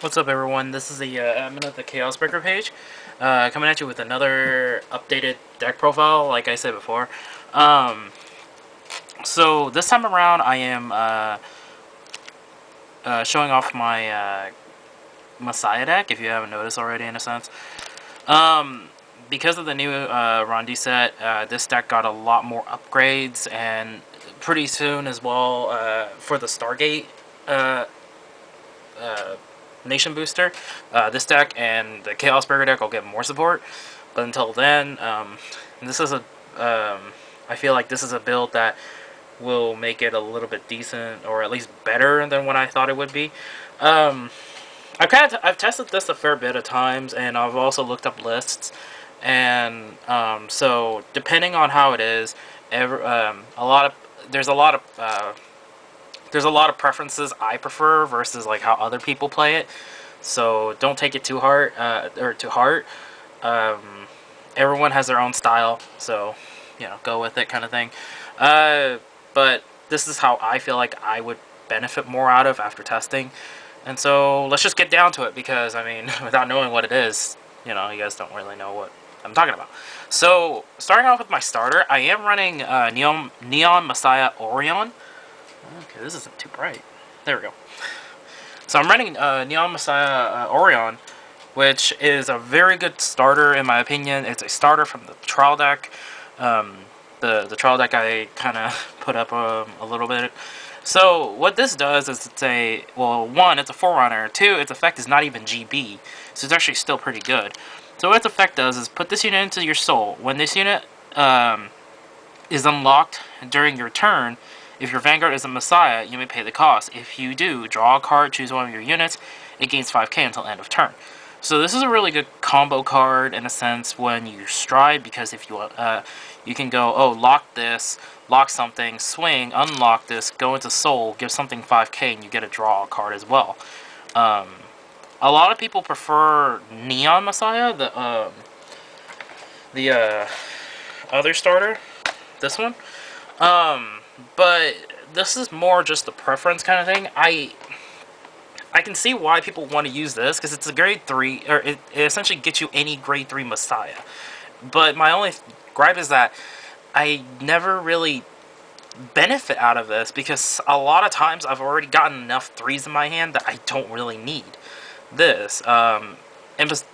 What's up, everyone? This is the admin of the Chaos Breaker page, coming at you with another updated deck profile, like I said before. Um, so this time around, I am showing off my Messiah deck, if you haven't noticed already, in a sense. Because of the new Rondi set, this deck got a lot more upgrades, and pretty soon as well for the Stargate uh, uh, Nation Booster, this deck and the Chaos Burger deck will get more support. But until then, this is a I feel like this is a build that will make it a little bit decent, or at least better than what I thought it would be. Um, I've tested this a fair bit of times, and I've also looked up lists, and so depending on how it is, a lot of there's a lot of preferences I prefer versus like how other people play it. So don't take it too hard or to heart. Um, Everyone has their own style, so go with it, kind of thing. But this is how I feel like I would benefit more out of after testing. And so let's just get down to it, because I mean, without knowing what it is, you guys don't really know what I'm talking about. So starting off with my starter, I am running Neon Messiah Orion. Okay, this isn't too bright. There we go. So I'm running Neon Messiah Orion, which is a very good starter in my opinion. It's a starter from the trial deck. The trial deck I kind of put up a little bit. So what this does is one, it's a Forerunner. Two, its effect is not even GB, so it's actually still pretty good. So what its effect does is put this unit into your soul. When this unit is unlocked during your turn, if your Vanguard is a Messiah, you may pay the cost. If you do, draw a card, choose one of your units, it gains 5k until end of turn. So this is a really good combo card in a sense when you stride, because if you can go, oh, lock this, lock something, swing, unlock this, go into soul, give something 5k, and you get a draw card as well. A lot of people prefer Neon Messiah, the other starter, this one. But this is more just a preference kind of thing. I can see why people want to use this, because it's a grade 3, or it essentially gets you any grade 3 Messiah. But my only gripe is that I never really benefit out of this, because a lot of times I've already gotten enough 3s in my hand that I don't really need this. And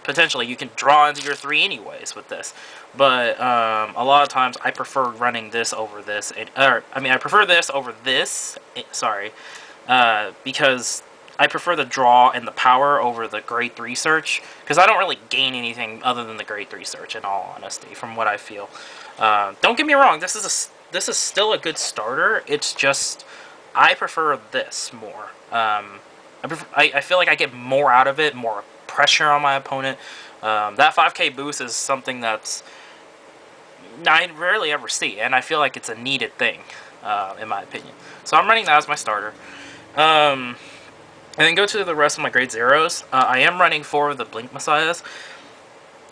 potentially you can draw into your 3 anyways with this. But a lot of times I prefer running this over this. I prefer this over this. Sorry. Because I prefer the draw and the power over the grade 3 search, because I don't really gain anything other than the grade 3 search, in all honesty, from what I feel. Don't get me wrong, this is still a good starter. It's just I prefer this more. I feel like I get more out of it, more pressure on my opponent. That 5k boost is something that's I rarely ever see, and I feel like it's a needed thing, in my opinion. So I'm running that as my starter. And then go to the rest of my grade zeros. I am running 4 of the Blink Messiahs.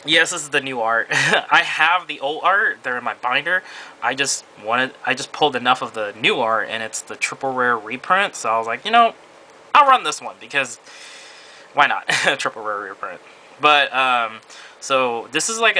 Yes, this is the new art. I have the old art. They're in my binder. I just pulled enough of the new art, and it's the triple rare reprint. So I was like, I'll run this one, because why not? Triple rare reprint. But so this is like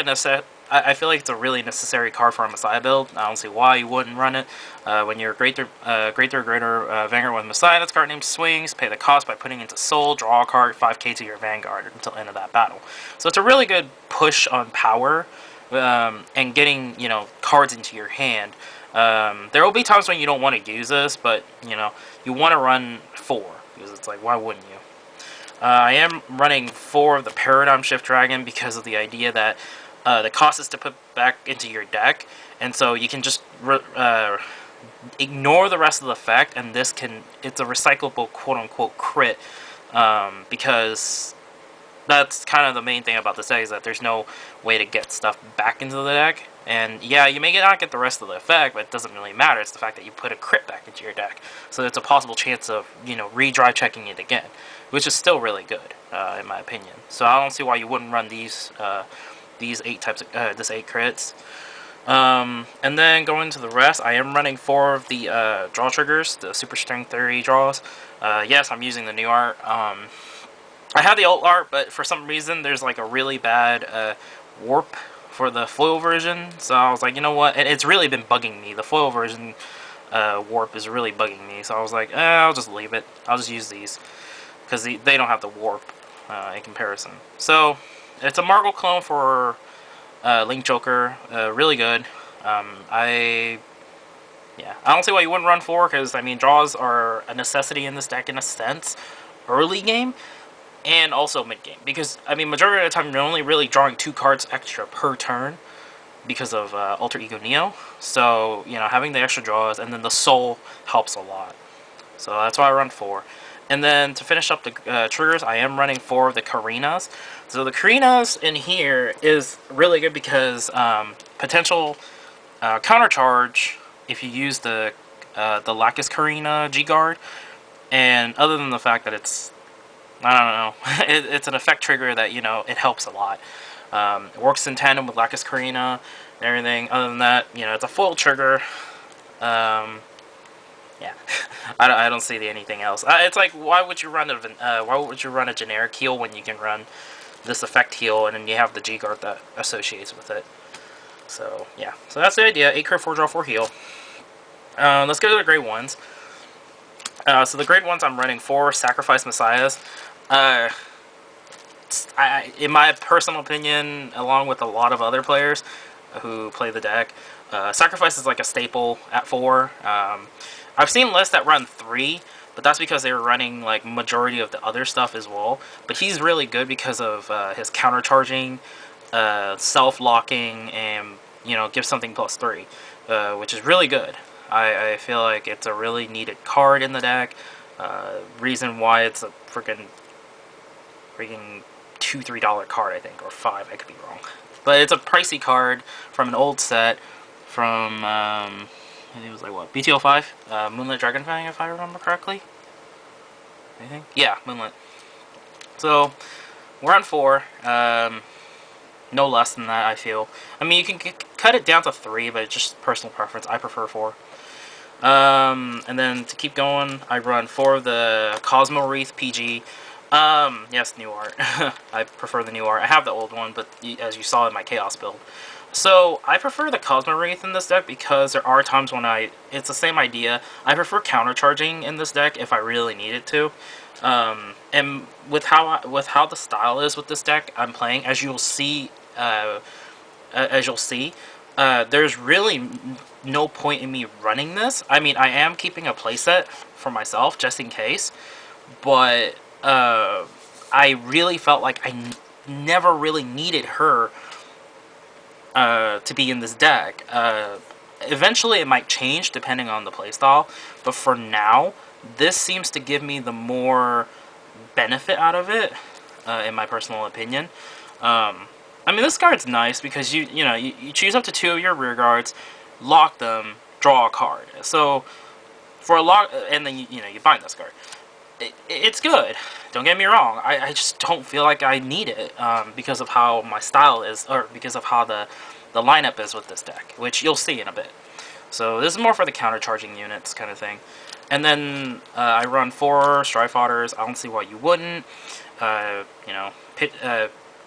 I feel like it's a really necessary card for a Messiah build. I don't see why you wouldn't run it. When you're greater Vanguard with Messiah, this card named Swings. Pay the cost by putting into Soul. Draw a card, 5k to your Vanguard until end of that battle. So it's a really good push on power, and getting cards into your hand. There will be times when you don't want to use this, but you want to run 4, because it's like, why wouldn't you? I am running 4 of the Paradigm Shift Dragon, because of the idea that the cost is to put back into your deck, and so you can just ignore the rest of the effect, and it's a recyclable quote-unquote crit, because that's kind of the main thing about this deck, is that there's no way to get stuff back into the deck. And yeah, you may not get the rest of the effect, but it doesn't really matter. It's the fact that you put a crit back into your deck, so it's a possible chance of re-drive checking it again, which is still really good, in my opinion. So I don't see why you wouldn't run these 8 types of this 8 crits. And then going to the rest, I am running 4 of the draw triggers, the Super String Theory draws. Yes, I'm using the new art. I have the alt art, but for some reason there's like a really bad warp for the foil version. So I was like, you know what? And it's really been bugging me. The foil version warp is really bugging me. So I was like, I'll just leave it. I'll just use these because they don't have the warp in comparison. So it's a Margle clone for Link Joker. Really good. I don't see why you wouldn't run 4, because I mean draws are a necessity in this deck in a sense, early game and also mid game, because I mean majority of the time you're only really drawing 2 cards extra per turn because of Alter Ego Neo. So you know, having the extra draws and then the soul helps a lot. So that's why I run 4. And then to finish up the triggers, I am running 4 of the Karinas. So the Karinas in here is really good because potential countercharge if you use the Lacus Karina G-Guard, and other than the fact that it's, I don't know, it's an effect trigger that, you know, it helps a lot. It works in tandem with Lacus Karina and everything. Other than that, you know, it's a foil trigger. Yeah, I don't see anything else. It's like, why would you run a generic heal when you can run this effect heal, and then you have the G-Guard that associates with it. So yeah, so that's the idea. 8 card 4 draw 4 heal. Let's go to the grade 1s. So the grade 1s I'm running 4 Sacrifice Messiahs. In my personal opinion, along with a lot of other players who play the deck, Sacrifice is like a staple at 4. I've seen lists that run 3, but that's because they were running like majority of the other stuff as well. But he's really good because of his countercharging, self-locking, and, you know, gives something +3, which is really good. I feel like it's a really needed card in the deck. Reason why it's a freaking $2-3 card, I think, or $5. I could be wrong, but it's a pricey card from an old set from I think it was like what, BTO5, Moonlit Dragonfang, if I remember correctly. I think, yeah, Moonlit. So we're on 4. No less than that, I feel. I mean, you can cut it down to 3, but it's just personal preference. I prefer 4. And then to keep going, I run 4 of the Cosmo Wreath PG. Yes, new art. I prefer the new art. I have the old one, but as you saw in my Chaos build. So, I prefer the Cosmo Wreath in this deck because there are times when it's the same idea. I prefer countercharging in this deck if I really needed to. And with how the style is with this deck I'm playing, as you'll see, there's really no point in me running this. I mean, I am keeping a playset for myself just in case, but I really felt like I never really needed her to be in this deck. Eventually it might change depending on the playstyle, but for now, this seems to give me the more benefit out of it, in my personal opinion. I mean, this card's nice because you choose up to 2 of your rear guards, lock them, draw a card. So for a lock, and then you bind this card. It's good. Don't get me wrong. I just don't feel like I need it because of how my style is, or because of how the lineup is with this deck, which you'll see in a bit. So this is more for the countercharging units kind of thing. And then I run 4 Stride Fodders. I don't see why you wouldn't.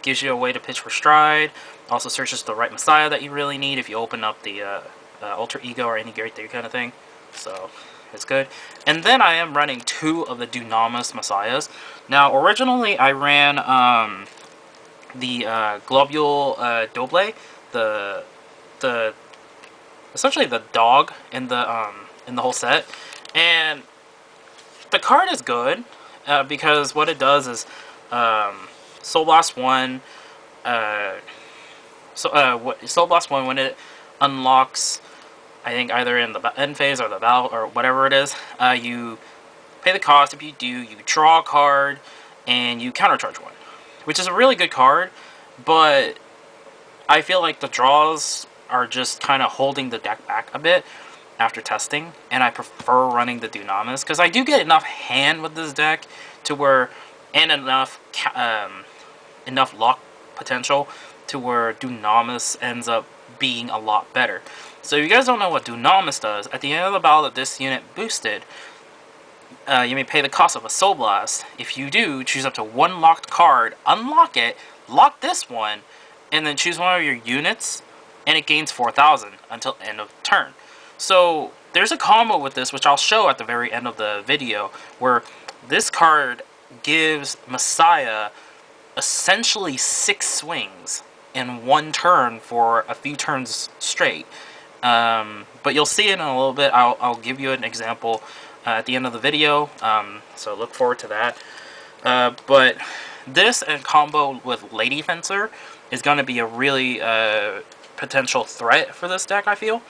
Gives you a way to pitch for Stride. Also searches the right Messiah that you really need if you open up the Alter Ego or any Great 3 kind of thing. So it's good. And then I am running 2 of the Dunamis Messiahs. Now, originally I ran the Globule Doble, the essentially the dog in the whole set, and the card is good because what it does is Soul Blast 1. Soul Blast 1, when it unlocks, I think either in the end phase or the battle or whatever it is, you pay the cost. If you do, you draw a card and you countercharge 1, which is a really good card, but I feel like the draws are just kind of holding the deck back a bit after testing, and I prefer running the Dunamis because I do get enough hand with this deck to where, and enough lock potential to where Dunamis ends up being a lot better. So if you guys don't know what Dunamis does, at the end of the battle that this unit boosted, You may pay the cost of a Soul Blast. If you do, choose up to one locked card, unlock it, lock this one, and then choose one of your units, and it gains 4,000 until end of turn. So there's a combo with this, which I'll show at the very end of the video, where this card gives Messiah essentially 6 swings in one turn for a few turns straight. But you'll see it in a little bit. I'll give you an example at the end of the video, so look forward to that. But this and combo with Lady Fencer is going to be a really potential threat for this deck, I feel.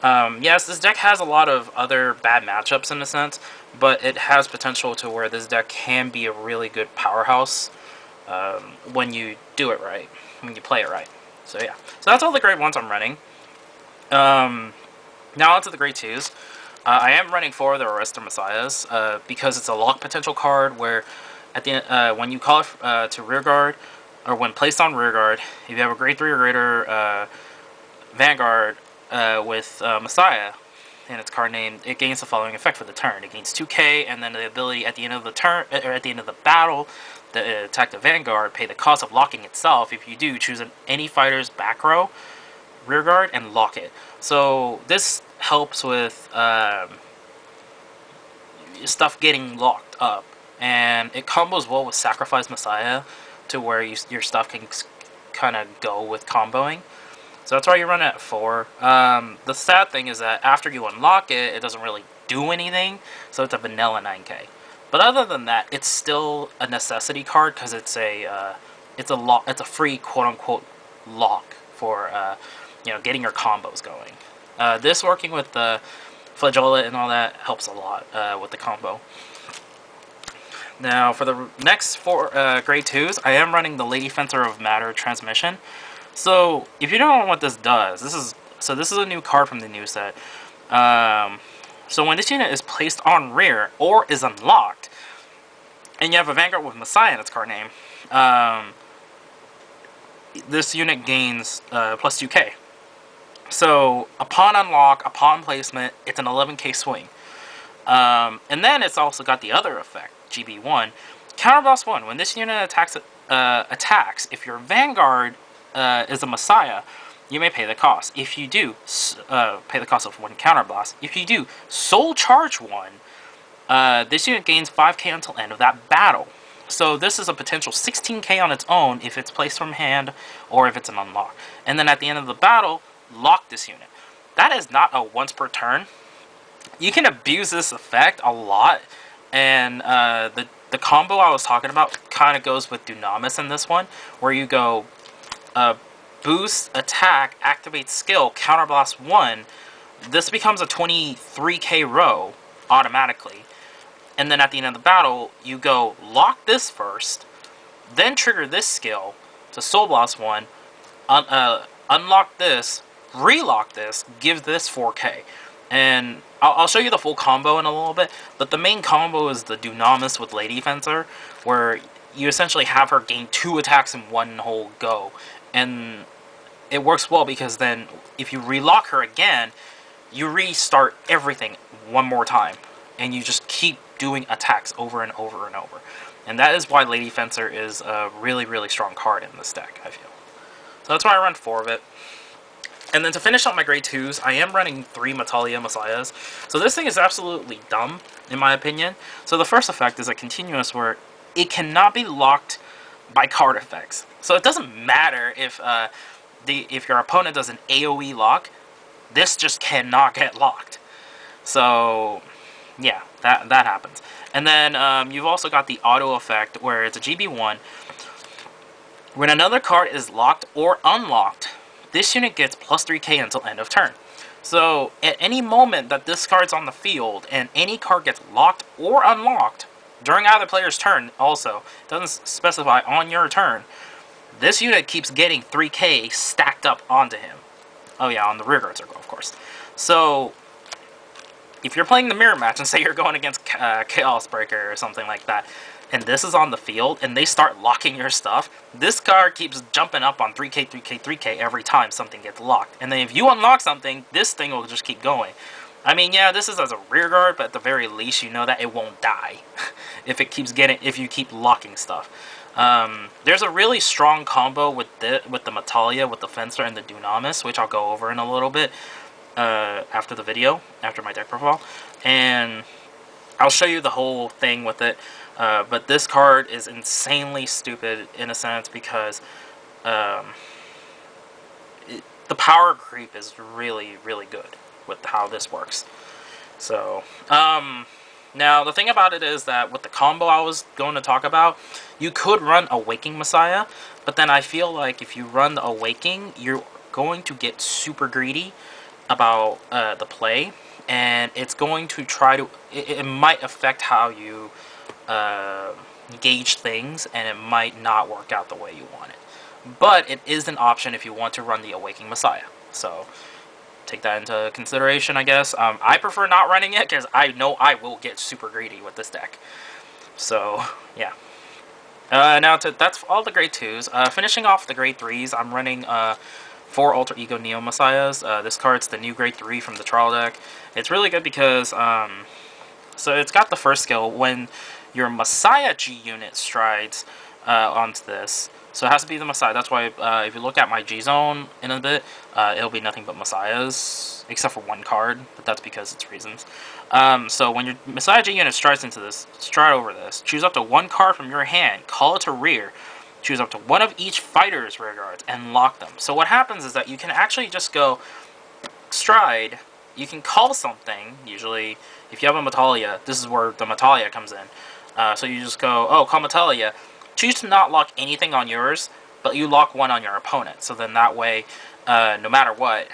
Yes, this deck has a lot of other bad matchups in a sense, but it has potential to where this deck can be a really good powerhouse when you do it right, when you play it right. So yeah, so that's all the grade 1s I'm running. Now onto the grade 2s. I am running 4 of the Arrestor Messiahs because it's a lock potential card where at the when you call it to rearguard, or when placed on rearguard, if you have a grade 3 or greater Vanguard with Messiah and its card name, it gains the following effect for the turn. It gains 2k, and then the ability at the end of the turn, or at the end of the battle, to attack the Vanguard, pay the cost of locking itself. If you do, choose any fighter's back row, rearguard, and lock it. So this helps with stuff getting locked up, and it combos well with Sacrifice Messiah to where your stuff can kind of go with comboing. So that's why you run it at 4. The sad thing is that after you unlock it, it doesn't really do anything, so it's a vanilla 9k. But other than that, it's still a necessity card because it's a free quote-unquote lock for getting your combos going. This working with the Flageolet and all that helps a lot with the combo. Now for the next 4 grade 2s, I am running the Lady Fencer of Matter transmission. So if you don't know what this does, this is a new card from the new set. So when this unit is placed on rear or is unlocked, and you have a Vanguard with Messiah in its card name, this unit gains plus 2k. So upon unlock, upon placement, it's an 11k swing. And then it's also got the other effect, GB1. Counterblast 1. When this unit attacks, if your Vanguard is a Messiah, you may pay the cost. If you do, pay the cost of 1 counterblast. If you do, Soul Charge 1, this unit gains 5k until end of that battle. So this is a potential 16k on its own if it's placed from hand or if it's an unlock. And then at the end of the battle, lock this unit. That is not a once per turn. You can abuse this effect a lot, and the combo I was talking about kind of goes with Dunamis in this one, where you go boost, attack, activate skill, counterblast 1. This becomes a 23k row automatically. And then at the end of the battle, you go lock this first, then trigger this skill to Soul Blast 1, unlock this, relock this, give this 4k. And I'll show you the full combo in a little bit, but the main combo is the Dunamis with Lady Fencer, where you essentially have her gain 2 attacks in one whole go. And it works well because then if you relock her again, you restart everything one more time, and you just keep doing attacks over and over and over. And that is why Lady Fencer is a really, really strong card in this deck, I feel. So that's why I run 4 of it. And then to finish up my grade 2s, I am running 3 Metalia Messiahs. So this thing is absolutely dumb, in my opinion. So the first effect is a continuous where it cannot be locked by card effects. So it doesn't matter if your opponent does an AoE lock, this just cannot get locked. So yeah, that happens. And then you've also got the auto effect where it's a GB1. When another card is locked or unlocked, this unit gets plus 3k until end of turn. So at any moment that this card's on the field and any card gets locked or unlocked during either player's turn, also doesn't specify on your turn, this unit keeps getting 3k stacked up onto him. Oh yeah, on the rearguard circle, of course. So if you're playing the mirror match and say you're going against Chaos Breaker or something like that, and this is on the field and they start locking your stuff, this card keeps jumping up on 3k, 3k, 3k every time something gets locked. And then if you unlock something, this thing will just keep going. I mean, yeah, this is as a rear guard, but at the very least, you know that it won't die if you keep locking stuff. There's a really strong combo with the Metalia, with the Fencer, and the Dunamis, which I'll go over in a little bit after the video, after my deck profile, and I'll show you the whole thing with it. But this card is insanely stupid in a sense because the power creep is really, really good with how this works. So, now the thing about it is that with the combo I was going to talk about, you could run Awaking Messiah, but then I feel like if you run the Awaking, you're going to get super greedy about the play, and it's going to try to, it might affect how you gauge things, and it might not work out the way you want it. But it is an option if you want to run the Awaking Messiah. So take that into consideration, I guess. I prefer not running it because I know I will get super greedy with this deck. So, yeah. That's all the grade 2s. Finishing off the grade 3s, I'm running 4 Alter Ego Neo Messiahs. This card's the new grade 3 from the trial deck. It's really good because, so it's got the first skill. When your Messiah G unit strides onto this, so it has to be the Messiah. That's why if you look at my G zone in a bit, it'll be nothing but Messiahs, except for one card, but that's because it's reasons. So when your Messiah G unit strides into this, stride over this, choose up to 1 card from your hand, call it to rear, choose up to 1 of each fighter's rear guards, and lock them. So what happens is that you can actually just go stride, you can call something, usually if you have a Metalia, this is where the Metalia comes in. So you just go, oh, call Metalia. Choose to not lock anything on yours, but you lock 1 on your opponent. So then that way, no matter what,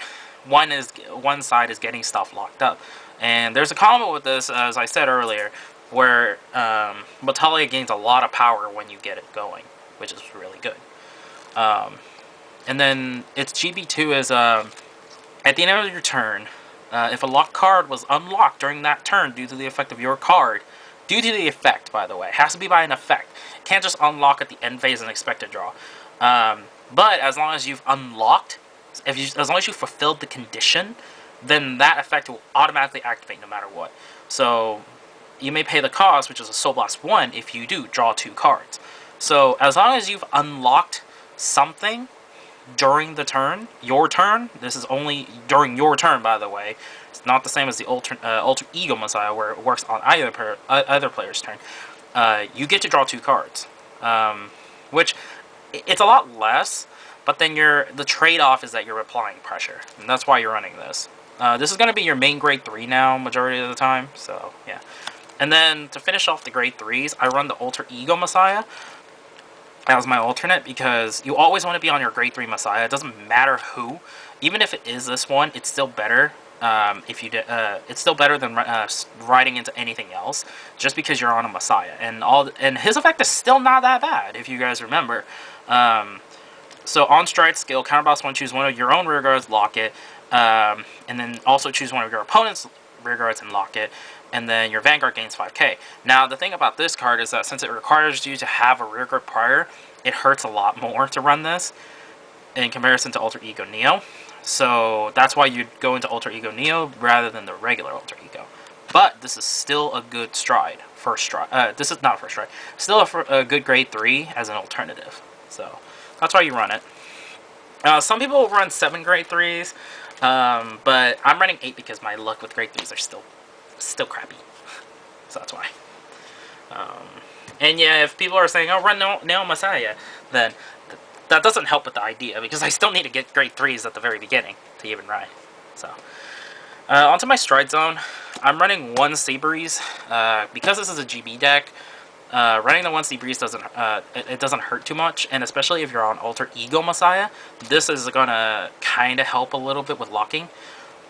one side is getting stuff locked up. And there's a combo with this, as I said earlier, where Metalia gains a lot of power when you get it going, which is really good. And then its GB2 is, at the end of your turn, if a locked card was unlocked during that turn due to the effect of your card, due to the effect, by the way, it has to be by an effect. It can't just unlock at the end phase and expect to draw. But as long as you've unlocked, as long as you fulfilled the condition, then that effect will automatically activate no matter what. So you may pay the cost, which is a Soul Blast 1, if you do draw 2 cards. So as long as you've unlocked something during the turn, your turn, this is only during your turn, by the way. It's not the same as the Alter Ego Messiah, where it works on either player's turn. You get to draw 2 cards, which it's a lot less, but then the trade-off is that you're applying pressure, and that's why you're running this. This is going to be your main grade 3 now, majority of the time, so yeah. And then to finish off the grade 3s, I run the Alter Ego Messiah as my alternate, because you always want to be on your grade 3 Messiah. It doesn't matter who. Even if it is this one, it's still better. It's still better than riding into anything else, just because you're on a Messiah. And his effect is still not that bad, if you guys remember. So on stride skill, counterbalance 1, choose 1 of your own rear guards, lock it, and then also choose 1 of your opponent's rear guards and lock it, and then your Vanguard gains 5k. Now, the thing about this card is that since it requires you to have a rear guard prior, it hurts a lot more to run this in comparison to Alter Ego Neo. So that's why you'd go into Alter Ego Neo rather than the regular Alter Ego. But this is still a good stride. First stride. This is not a first stride. Still a good grade 3 as an alternative. So that's why you run it. Some people run 7 grade 3s, but I'm running 8 because my luck with grade 3s are still crappy. So that's why. And yeah, if people are saying, oh, run Neo Messiah, then that doesn't help with the idea, because I still need to get grade 3s at the very beginning to even ride. So, onto my stride zone. I'm running 1 Sea Breeze. Because this is a GB deck, running the 1 Sea Breeze doesn't hurt too much, and especially if you're on Alter Ego Messiah, this is gonna kind of help a little bit with locking.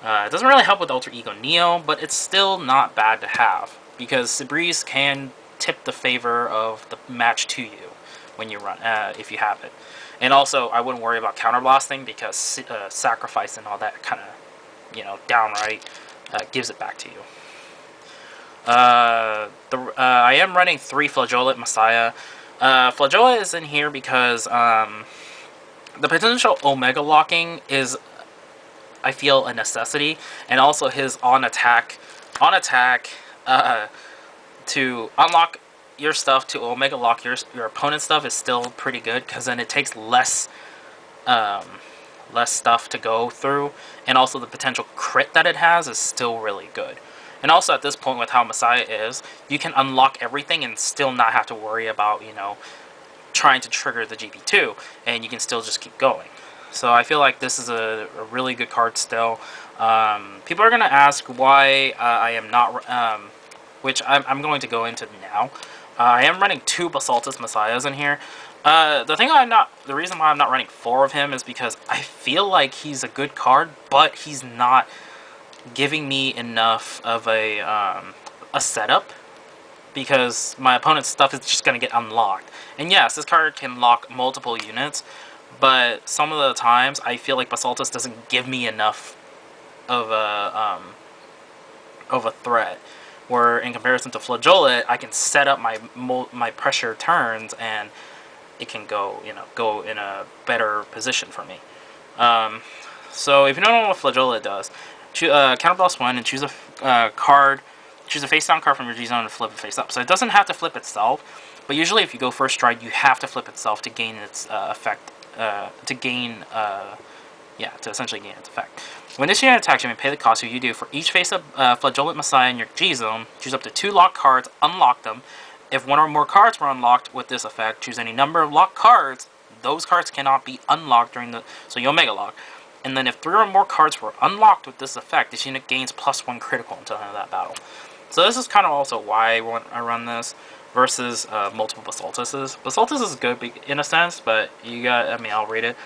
It doesn't really help with Alter Ego Neo, but it's still not bad to have, because Sea Breeze can tip the favor of the match to you when you run, if you have it. And also, I wouldn't worry about counterblasting, because sacrifice and all that kind of, downright gives it back to you. I am running 3 Flageolet Messiah. Flageolet is in here because the potential Omega locking is I feel, a necessity. And also his on attack to unlock your stuff to Omega Lock your opponent's stuff is still pretty good, because then it takes less stuff to go through, and also the potential crit that it has is still really good. And also at this point, with how Messiah is, you can unlock everything and still not have to worry about, you know, trying to trigger the GP2, and you can still just keep going. So I feel like this is a really good card still. People are going to ask why I am not, which I'm going to go into now. I am running 2 Basaltus Messiahs in here. The reason why I'm not running 4 of him is because I feel like he's a good card, but he's not giving me enough of a setup, because my opponent's stuff is just going to get unlocked. And yes, this card can lock multiple units, but some of the times I feel like Basaltus doesn't give me enough of a threat. Where in comparison to Flageolet, I can set up my pressure turns, and it can go, you know, go in a better position for me. So if you don't know what Flageolet does, counterblast 1 and choose a card. Choose a face down card from your G zone and flip it face up. So it doesn't have to flip itself, but usually if you go first stride, you have to flip itself to gain its effect. To essentially gain its effect. When this unit attacks, you may pay the cost you do for each face-up Flageolet Messiah in your G-Zone. Choose up to 2 locked cards, unlock them. If 1 or more cards were unlocked with this effect, choose any number of locked cards. Those cards cannot be unlocked so you Omega Lock. And then if 3 or more cards were unlocked with this effect, this unit gains +1 critical until the end of that battle. So this is kind of also why I run this versus multiple Basaltuses. Basaltus is good in a sense, but I'll read it.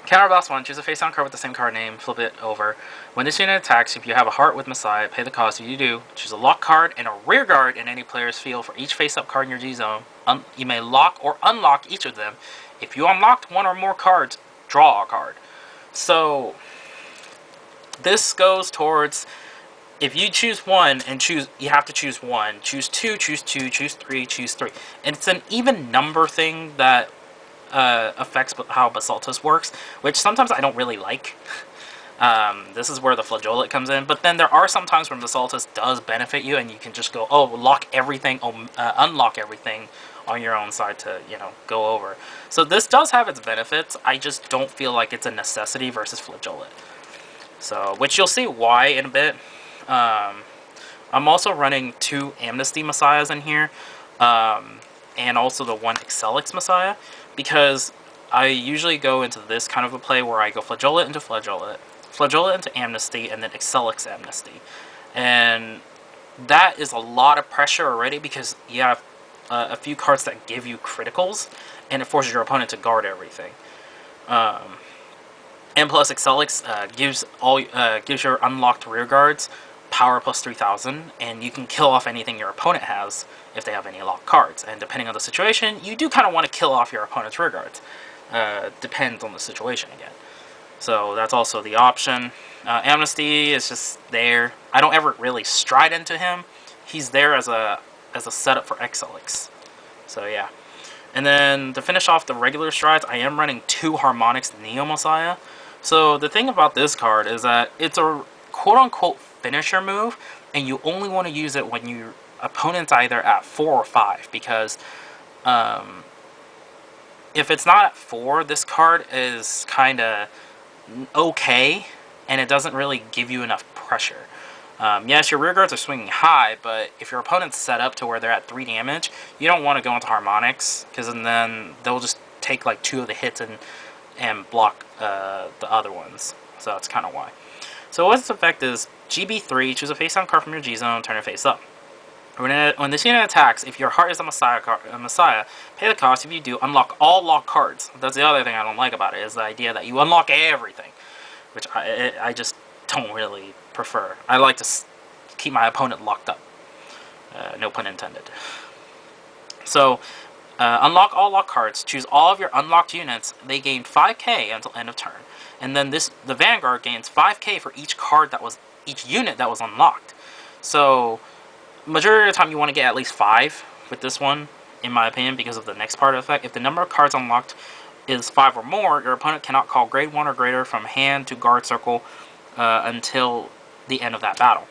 Counterblast 1, choose a face-down card with the same card name, flip it over. When this unit attacks, if you have a heart with Messiah, pay the cost. If you do, choose a lock card and a rear guard in any player's field for each face-up card in your G-Zone. You may lock or unlock each of them. If you unlocked 1 or more cards, draw a card. So, this goes towards, if you choose 1 and you have to choose 1. Choose 2, choose 2, choose 3, choose 3. And it's an even number thing that affects how Basaltus works, which sometimes I don't really like. This is where the Flageolet comes in, but then there are some times when Basaltus does benefit you, and you can just go, oh, lock everything, unlock everything on your own side to, you know, go over. So this does have its benefits. I just don't feel like it's a necessity versus Flageolet. So, which you'll see why in a bit. I'm also running 2 Amnesty Messiahs in here, and also the 1 Excelix Messiah, because I usually go into this kind of a play where I go Flageolet into Flageolet, Flageolet into Amnesty, and then Excelix Amnesty. And that is a lot of pressure already, because you have a few cards that give you criticals, and it forces your opponent to guard everything. And plus, Excelix gives your unlocked rear guards power plus 3,000, and you can kill off anything your opponent has if they have any locked cards. And depending on the situation, you do kind of want to kill off your opponent's rear guards. Depends on the situation again. So that's also the option. Amnesty is just there. I don't ever really stride into him. He's there as a setup for Excelix. So yeah. And then to finish off the regular strides, I am running 2 Harmonics Neo Messiah. So the thing about this card is that it's a quote-unquote finisher move, and you only want to use it when your opponent's either at 4 or 5, because if it's not at 4, this card is kind of okay, and it doesn't really give you enough pressure. Yes, your rear guards are swinging high, but if your opponent's set up to where they're at 3 damage, you don't want to go into Harmonics, because then they'll just take like 2 of the hits and block the other ones. So that's kind of why. So what its effect is, GB3, choose a face-down card from your G-Zone, turn it face up. When this unit attacks, if your heart is a Messiah, pay the cost. If you do, unlock all locked cards. That's the other thing I don't like about it, is the idea that you unlock everything, which I just don't really prefer. I like to keep my opponent locked up. No pun intended. So, unlock all locked cards. Choose all of your unlocked units. They gain 5k until end of turn. And then the Vanguard gains 5k for each unit that was unlocked. So, majority of the time you want to get at least 5 with this one, in my opinion, because of the next part of the effect. If the number of cards unlocked is 5 or more, your opponent cannot call grade 1 or greater from hand to guard circle until the end of that battle.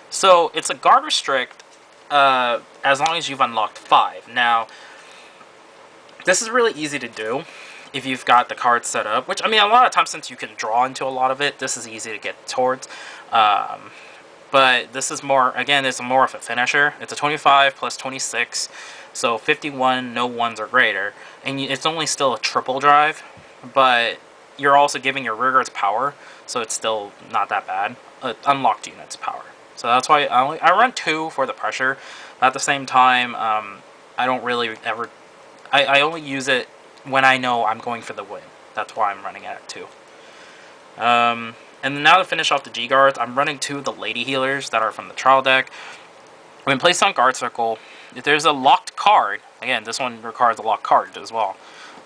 So it's a guard restrict as long as you've unlocked 5. Now, this is really easy to do if you've got the cards set up, which, I mean, a lot of times since you can draw into a lot of it, this is easy to get towards. But this is more, again, it's more of a finisher. It's a 25 plus 26, so 51, no ones or greater. And it's only still a triple drive, but you're also giving your rearguards power, so it's still not that bad. Unlocked units power. So that's why I run 2 for the pressure. At the same time, I don't really ever... I only use it when I know I'm going for the win. That's why I'm running it at 2. And now to finish off the G-Guards, I'm running 2 of the Lady Healers that are from the trial deck. When placed on guard circle, if there's a locked card, again, this one requires a locked card as well,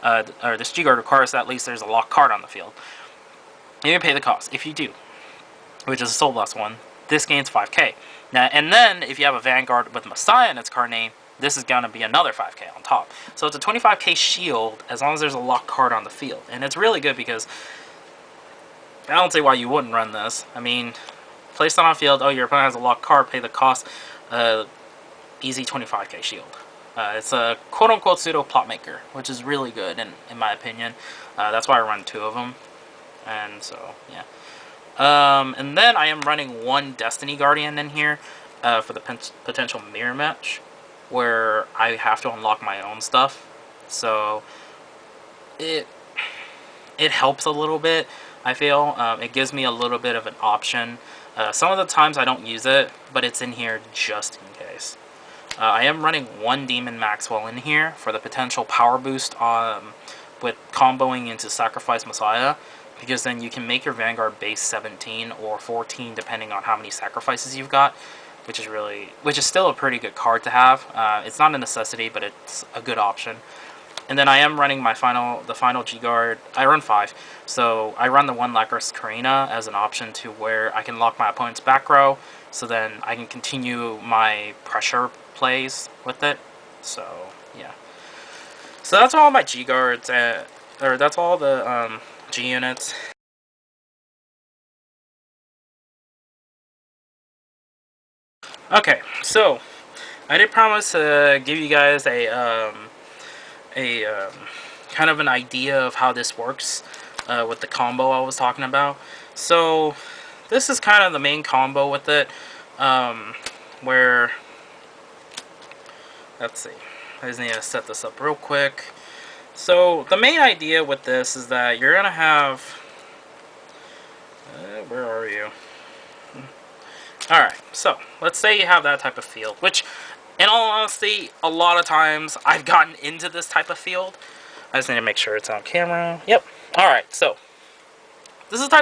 or this G-Guard requires that at least there's a locked card on the field. You can pay the cost. If you do, which is a Soul Blast one, this gains 5k. Now, and then, if you have a Vanguard with Messiah in its card name, this is going to be another 5k on top. So it's a 25k shield as long as there's a locked card on the field. And it's really good because I don't see why you wouldn't run this. I mean, place it on field, oh, your opponent has a locked card, pay the cost, easy 25k shield. It's a quote-unquote pseudo plot maker, which is really good in my opinion. That's why I run 2 of them. And so, yeah. And then I am running 1 Destiny Guardian in here for the potential mirror match, where I have to unlock my own stuff. So it helps a little bit, I feel. It gives me a little bit of an option. Some of the times I don't use it, but it's in here just in case. I am running 1 Demon Maxwell in here for the potential power boost with comboing into Sacrifice Messiah, because then you can make your Vanguard base 17 or 14 depending on how many sacrifices you've got, which is still a pretty good card to have. It's not a necessity, but it's a good option. And then I am running the final G-Guard. I run 5, so I run the 1 Lacros Karina as an option to where I can lock my opponent's back row, so then I can continue my pressure plays with it. So, yeah. So that's all my G-Guards, or that's all the G-Units. Okay, so I did promise to give you guys a kind of an idea of how this works with the combo I was talking about. So this is kind of the main combo with it, where, let's see, I just need to set this up real quick. So the main idea with this is that you're gonna have, where are you? Alright, so let's say you have that type of field, which, in all honesty, a lot of times I've gotten into this type of field. I just need to make sure it's on camera. Yep. Alright, so this is the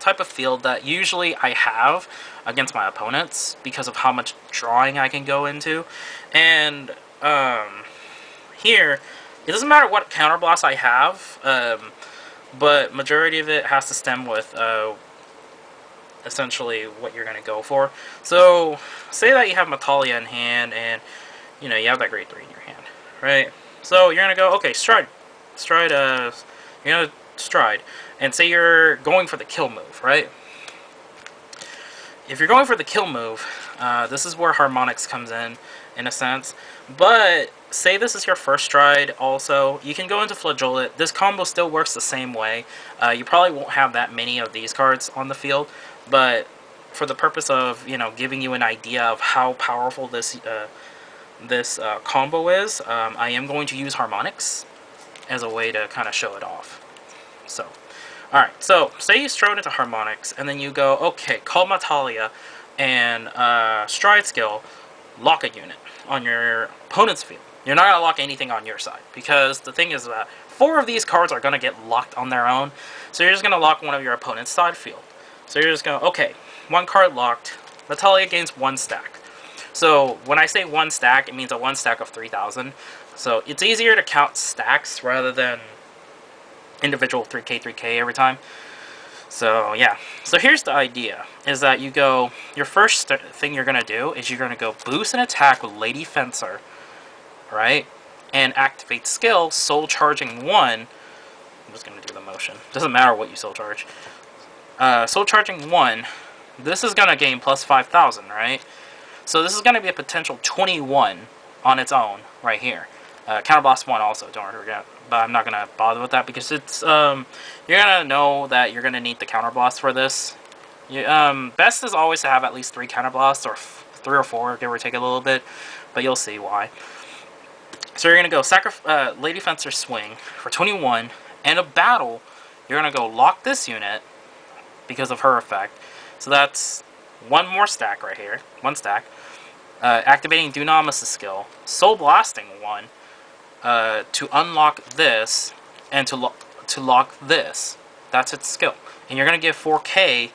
type of field that usually I have against my opponents because of how much drawing I can go into. And here, it doesn't matter what counterblast I have, but majority of it has to stem with essentially what you're going to go for. So, say that you have Metalia in hand, and, you know, you have that grade 3 in your hand, right? So, you're going to go, okay, stride, you're going to stride, and say you're going for the kill move, right? If you're going for the kill move, this is where Harmonics comes in a sense, but say this is your first stride also, you can go into Flageolet. This combo still works the same way. You probably won't have that many of these cards on the field, but for the purpose of, you know, giving you an idea of how powerful this combo is, I am going to use Harmonics as a way to kind of show it off. So, alright, so say you strode into Harmonics, and then you go, okay, call Metalia, and stride skill, lock a unit on your opponent's field. You're not going to lock anything on your side, because the thing is that 4 of these cards are going to get locked on their own, so you're just going to lock one of your opponent's side field. So you're just going to, okay, 1 card locked, Metalia gains 1 stack. So when I say 1 stack, it means a 1 stack of 3,000. So it's easier to count stacks rather than individual 3k, 3k every time. So yeah, so here's the idea, is that you go, your first thing you're going to do is you're going to go boost an attack with Lady Fencer, right? And activate skill, Soul Charging 1, just going to do the motion. Doesn't matter what you soul charge. Soul charging 1, this is going to gain plus 5,000, right? So this is going to be a potential 21 on its own right here. Counterblast 1 also, don't forget. But I'm not going to bother with that because it's, you're going to know that you're going to need the counterblast for this. Best is always to have at least 3 counterblasts, or 3 or 4, give or take a little bit. But you'll see why. So you're going to go Lady Fencer Swing for 21. And a battle, you're going to go lock this unit because of her effect. So that's 1 more stack right here. 1 stack. Activating Dunamis' skill. Soul Blasting 1 to unlock this and to lock this. That's its skill. And you're going to give 4k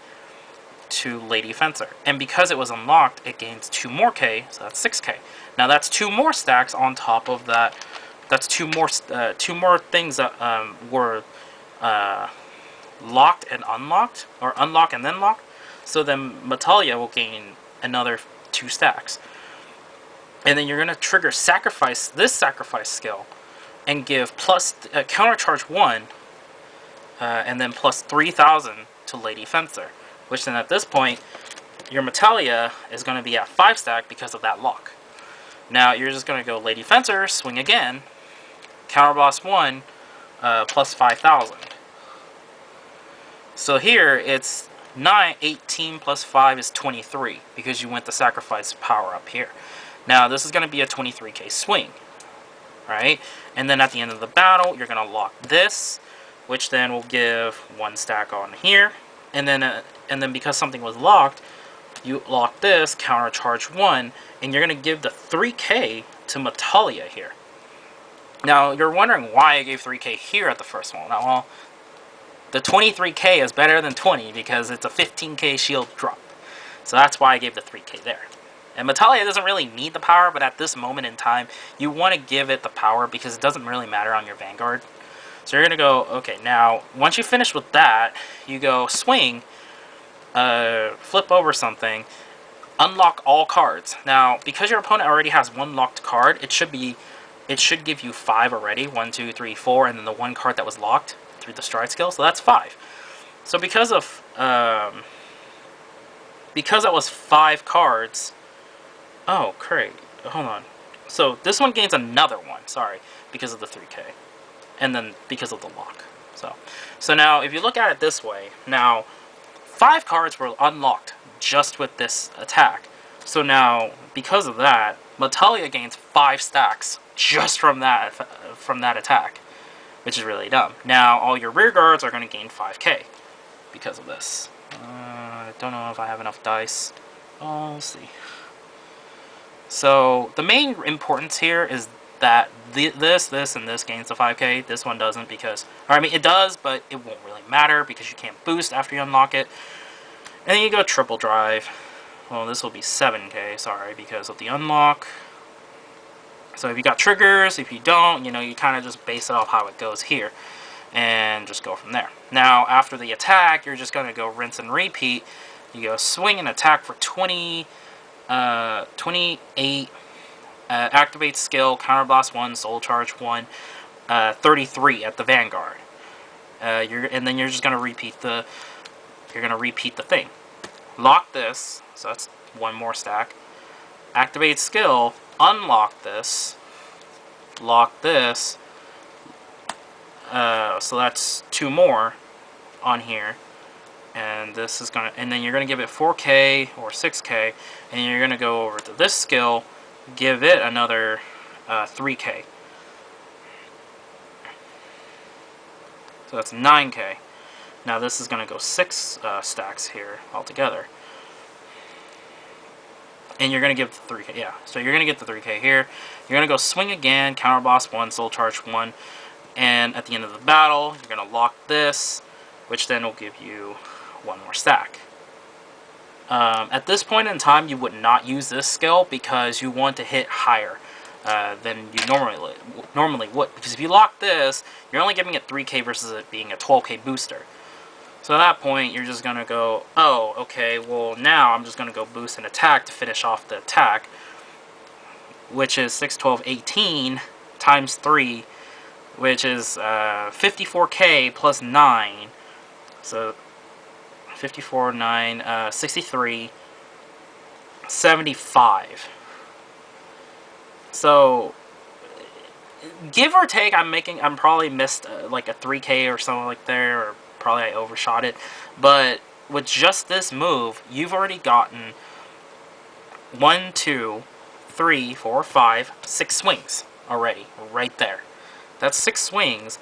to Lady Fencer. And because it was unlocked, it gains 2 more k, so that's 6k. Now that's 2 more stacks on top of that. That's 2 more things that were locked and unlocked, or unlock and then lock. So then Metalia will gain another 2 stacks. And then you're going to trigger this sacrifice skill and give plus countercharge 1 and then plus 3,000 to Lady Fencer. Which then at this point, your Metalia is going to be at 5 stack because of that lock. Now you're just going to go Lady Fencer, swing again, counterblast 1, plus 5,000. So here it's 18 plus 5 is 23 because you went the sacrifice power up here. Now this is going to be a 23k swing, right? And then at the end of the battle, you're going to lock this, which then will give 1 stack on here. And then because something was locked, you lock this, countercharge 1, and you're going to give the 3k to Metalia here. Now, you're wondering why I gave 3k here at the first one. Now, well, the 23k is better than 20 because it's a 15k shield drop. So that's why I gave the 3k there. And Metalia doesn't really need the power, but at this moment in time, you want to give it the power because it doesn't really matter on your Vanguard. So you're going to go, okay, now, once you finish with that, you go swing, flip over something, unlock all cards. Now, because your opponent already has 1 locked card, it should give you 5 already. 1, 2, 3, 4, and then the 1 card that was locked through the stride skill, so that's 5. So because that was 5 cards, oh, great, hold on. So this one gains another 1, sorry, because of the 3k. And then because of the lock. So now, if you look at it this way, now, 5 cards were unlocked just with this attack. So now, because of that, Metalia gains 5 stacks just from that attack, which is really dumb. Now, all your rear guards are going to gain 5k because of this. I don't know if I have enough dice. Oh, we'll see. So, the main importance here is that this, and this gains the 5k. This one doesn't because... Or, I mean, it does, but it won't really matter because you can't boost after you unlock it. And then you go triple drive. Well, this will be 7k, sorry, because of the unlock. So if you got triggers, if you don't, you know, you kind of just base it off how it goes here. And just go from there. Now, after the attack, you're just going to go rinse and repeat. You go swing and attack for 28... activate skill, counterblast 1, soul charge 1, 33 at the Vanguard. And then you're just gonna repeat the thing. Lock this, so that's 1 more stack. Activate skill, unlock this, lock this. So that's 2 more on here. And this is gonna, and then you're gonna give it 4k or 6k, and you're gonna go over to this skill. Give it another 3k. So that's 9k. Now this is going to go 6 stacks here altogether. And you're going to give the 3k, yeah. So you're going to get the 3k here. You're going to go swing again, counterblast 1, soul charge 1. And at the end of the battle, you're going to lock this, which then will give you 1 more stack. At this point in time, you would not use this skill because you want to hit higher than you normally would. Because if you lock this, you're only giving it 3k versus it being a 12k booster. So at that point, you're just going to go, oh, okay, well now I'm just going to go boost an attack to finish off the attack, which is 6, 12, 18 times 3, which is 54k plus 9. So 54, 9, 63, 75. So give or take, I'm probably missed like a 3k or something like there, or probably I overshot it. But with just this move, you've already gotten 1, 2, 3, 4, 5, 6 swings already, right there. That's 6 swings.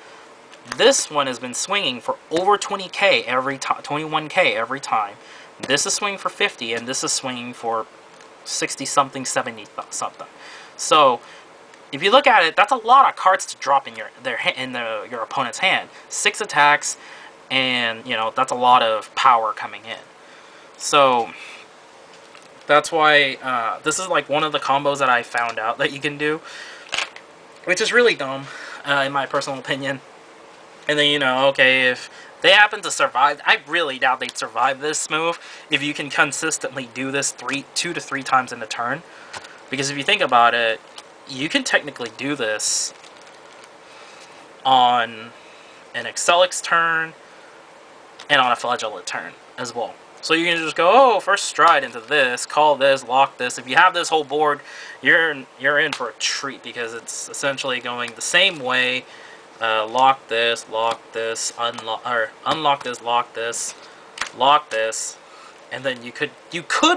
This one has been swinging for over 20k every time, 21k every time. This is swinging for 50, and this is swinging for 60 something, 70 something. So if you look at it, that's a lot of cards to drop in your opponent's hand. 6 attacks, and you know that's a lot of power coming in. So that's why this is like one of the combos that I found out that you can do, which is really dumb, in my personal opinion. And then, you know, okay, if they happen to survive, I really doubt they'd survive this move if you can consistently do this 2 to 3 times in a turn. Because if you think about it, you can technically do this on an Excelix turn and on a Flagellate turn as well. So you can just go, oh, first stride into this, call this, lock this. If you have this whole board, you're in for a treat, because it's essentially going the same way. Lock this, unlock this, lock this, and then you could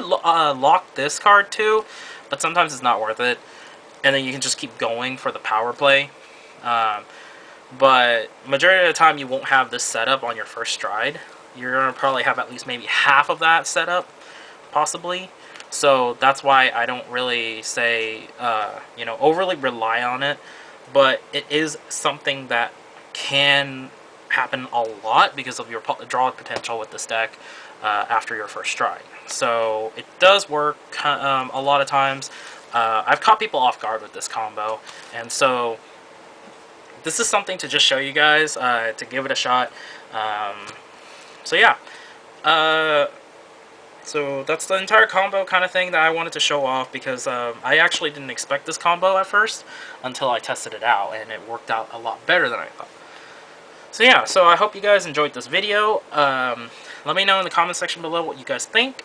lock this card too, but sometimes it's not worth it. And then you can just keep going for the power play. But majority of the time you won't have this setup on your first stride. You're gonna probably have at least maybe half of that setup, possibly. So that's why I don't really say you know, overly rely on it. But it is something that can happen a lot because of your draw potential with this deck after your first stride. So it does work a lot of times. I've caught people off guard with this combo, and so this is something to just show you guys, to give it a shot. So yeah, so that's the entire combo kind of thing that I wanted to show off, because I actually didn't expect this combo at first until I tested it out, and it worked out a lot better than I thought. So yeah, so I hope you guys enjoyed this video. Let me know in the comment section below what you guys think.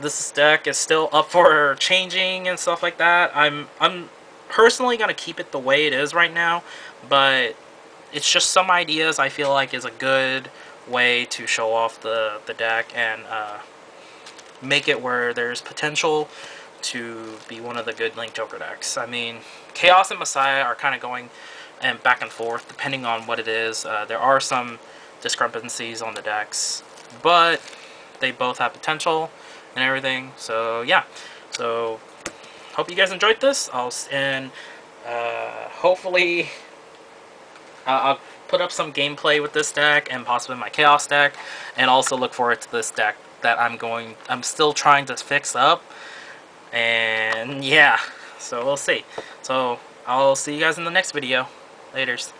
This deck is still up for changing and stuff like that. I'm personally going to keep it the way it is right now, but it's just some ideas I feel like is a good way to show off the deck and make it where there's potential to be one of the good Link Joker decks. I mean, Chaos and Messiah are kind of going and back and forth depending on what it is. There are some discrepancies on the decks, but they both have potential and everything. So yeah, so hope you guys enjoyed this. Hopefully I'll put up some gameplay with this deck and possibly my Chaos deck, and also look forward to this deck that I'm still trying to fix up. And yeah, so we'll see. So I'll see you guys in the next video. Laters.